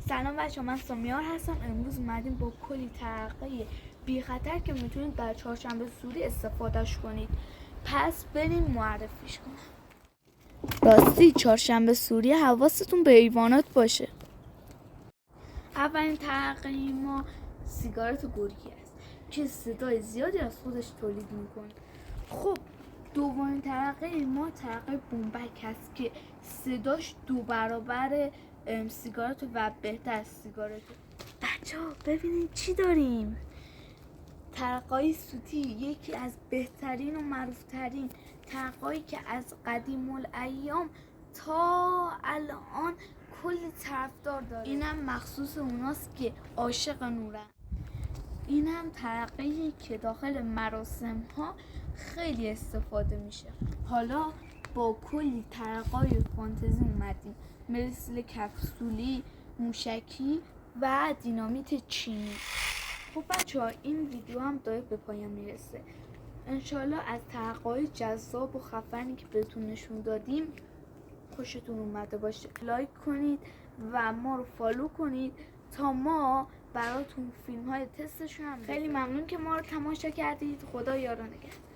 سلام بچه‌ها، من سامیار هستم. امروز اومدیم با کلی ترقه بی خطر که میتونید در چهارشنبه سوری استفادهش کنید. پس بریم معرفیش کنم. راستی چهارشنبه سوری حواستون به ایوانات باشه. اولین ترقه ما سیگارت گرگی است که صدای زیادی از خودش تولید میکنه. خب دومین ترقه ما ترقه بومبک است که صداش 2 برابر سیگارت و بهتر از سیگارت. بچه‌ها ببینید چی داریم. ترقه صوتی یکی از بهترین و معروفترین ترقه‌ای که از قدیم الایام تا الان کلی طرفدار داره. اینم مخصوص اوناست که عاشق نورن. اینم ترقه‌ای که داخل مراسم ها خیلی استفاده میشه. حالا با کلی ترقه‌های فانتزی اومدیم، مثل کپسولی، موشکی و دینامیت چینی. خب بچه‌ها این ویدیو هم داره به پایان میرسه. انشالله از ترقه‌های جذاب و خفنی که بهتون نشون دادیم خوشتون اومده باشه. لایک کنید و ما رو فالو کنید تا ما براتون فیلم های تستشون هم. خیلی ممنون که ما رو تماشا کردید. خدا یار و نگهدار.